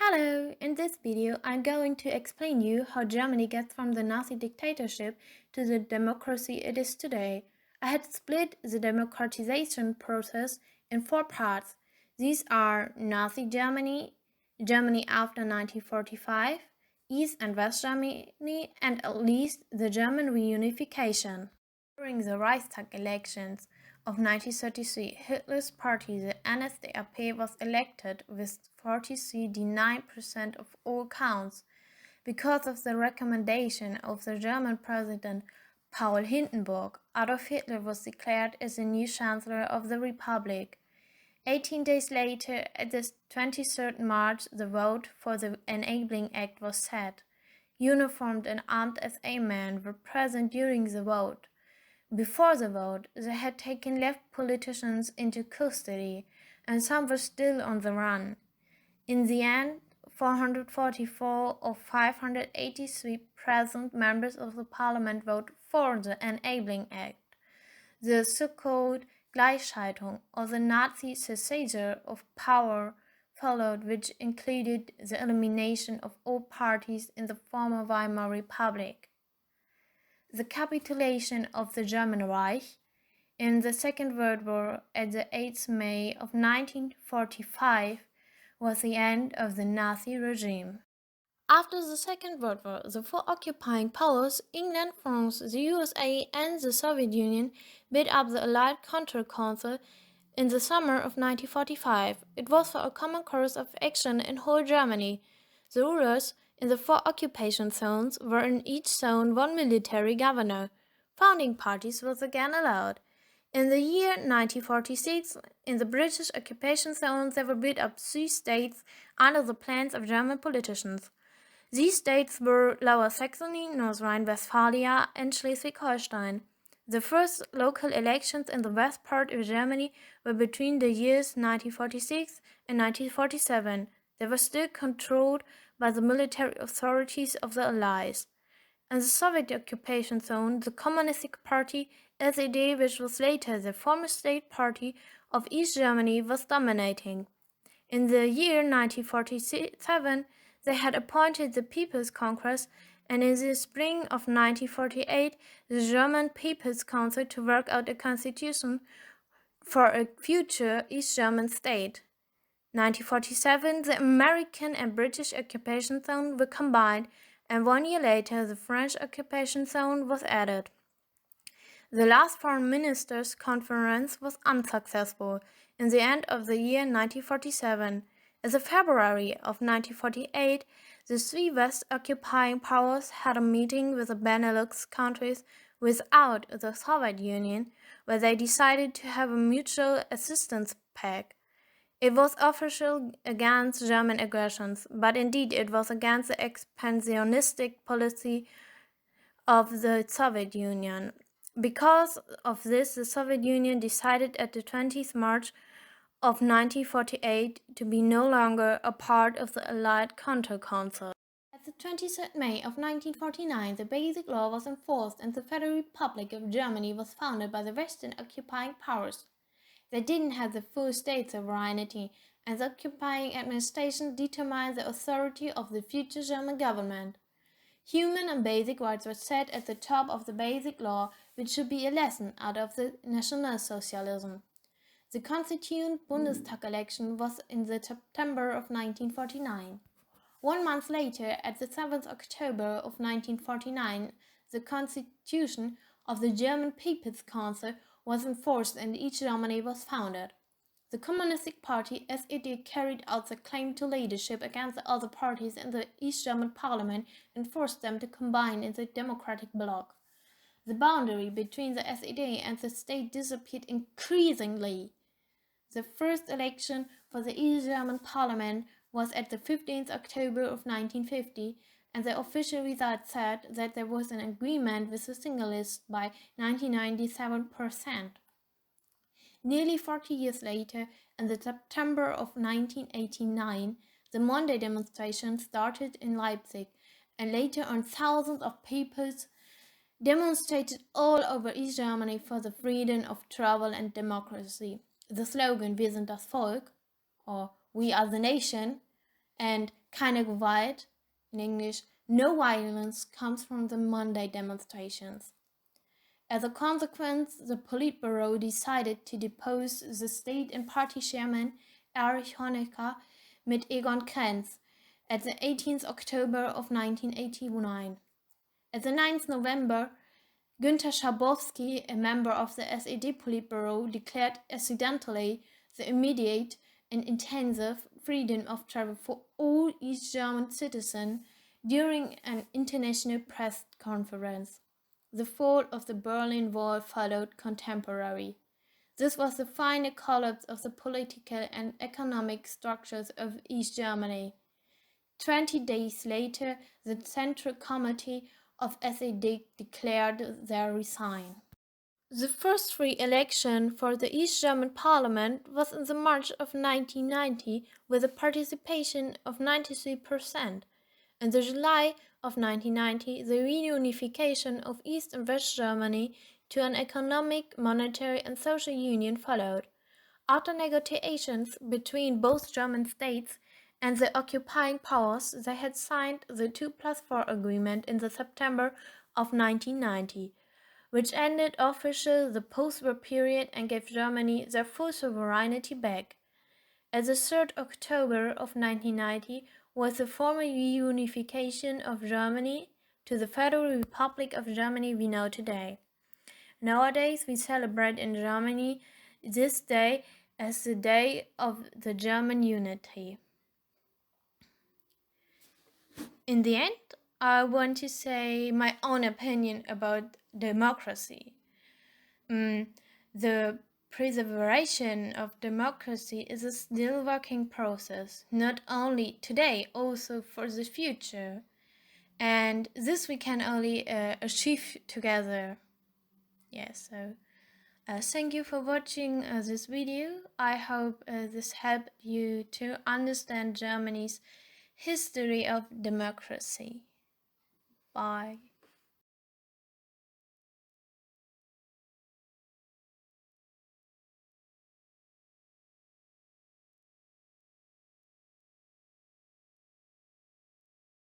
Hello, in this video I'm going to explain you how Germany gets from the Nazi dictatorship to the democracy it is today. I had split the democratization process in four parts. These are Nazi Germany, Germany after 1945, East and West Germany, and at least the German reunification. During the Reichstag elections of 1933, Hitler's party, the NSDAP, was elected with 43.9% of all counts. Because of the recommendation of the German president Paul Hindenburg, Adolf Hitler was declared as the new Chancellor of the Republic. 18 days later, at the 23rd March, the vote for the Enabling Act was set. Uniformed and armed SA men were present during the vote. Before the vote, they had taken left politicians into custody, and some were still on the run. In the end, 444 of 583 present members of the parliament voted for the Enabling Act, the so-called Gleichschaltung, or the Nazi seizure of power, followed, which included the elimination of all parties in the former Weimar Republic. The capitulation of the German Reich in the Second World War at the 8th May of 1945 was the end of the Nazi regime. After the Second World War, the four occupying powers, England, France, the USA, and the Soviet Union, built up the Allied Counter-Council in the summer of 1945. It was for a common course of action in whole Germany. The rulers in the four occupation zones were in each zone one military governor. Founding parties was again allowed. In the year 1946, in the British occupation zones, there were built up 3 states under the plans of German politicians. These states were Lower Saxony, North Rhine-Westphalia, and Schleswig-Holstein. The first local elections in the west part of Germany were between the years 1946 and 1947. They were still controlled by the military authorities of the Allies. In the Soviet occupation zone, the Communistic Party, SED, which was later the former state party of East Germany, was dominating. In the year 1947, they had appointed the People's Congress, and in the spring of 1948, the German People's Council to work out a constitution for a future East German state. 1947, the American and British occupation zone were combined, and 1 year later the French occupation zone was added. The last Foreign Ministers' Conference was unsuccessful in the end of the year 1947. In the February of 1948, the 3 West occupying powers had a meeting with the Benelux countries without the Soviet Union, where they decided to have a mutual assistance pact. It was official against German aggressions, but indeed it was against the expansionistic policy of the Soviet Union. Because of this, the Soviet Union decided at the 20th March of 1948 to be no longer a part of the Allied Counter-Council. At the 23rd May of 1949, the Basic Law was enforced and the Federal Republic of Germany was founded by the Western occupying powers. They didn't have the full state sovereignty, and the occupying administration determined the authority of the future German government. Human and basic rights were set at the top of the Basic Law, which should be a lesson out of the National Socialism. The Constituent Bundestag election was in the September of 1949. 1 month later, at the 7th October of 1949, the Constitution of the German People's Council was enforced and East Germany was founded. The Communistic Party, SED, carried out the claim to leadership against the other parties in the East German parliament and forced them to combine in the Democratic Bloc. The boundary between the SED and the state disappeared increasingly. The first election for the East German parliament was at the 15th October of 1950, and the official result said that there was an agreement with the Singleists by 1997%. Nearly 40 years later, in the September of 1989, the Monday demonstration started in Leipzig, and later on thousands of people demonstrated all over East Germany for the freedom of travel and democracy. The slogan "Wir sind das Volk" or "We are the nation" and Keine Gewalt, in English, no violence, comes from the Monday demonstrations. As a consequence, the Politburo decided to depose the state and party chairman Erich Honecker mit Egon Krenz at the 18th October of 1989. At the 9th November, Günter Schabowski, a member of the SED Politburo, declared accidentally the immediate and intensive freedom of travel for all East German citizens during an international press conference. The fall of the Berlin Wall followed contemporary. This was the final collapse of the political and economic structures of East Germany. 20 days later, the Central Committee of SED declared their resign. The first free election for the East German parliament was in the March of 1990 with a participation of 93%. In the July of 1990, the reunification of East and West Germany to an economic, monetary and social union followed. After negotiations between both German states and the occupying powers, they had signed the 2+4 agreement in the September of 1990, which ended officially the post-war period and gave Germany their full sovereignty back. As the 3rd October of 1990 was the formal reunification of Germany to the Federal Republic of Germany we know today. Nowadays, we celebrate in Germany this day as the Day of the German Unity. In the end, I want to say my own opinion about democracy. The preservation of democracy is a still working process, not only today, also for the future. And this we can only achieve together. So thank you for watching this video. I hope this helped you to understand Germany's history of democracy. Bye.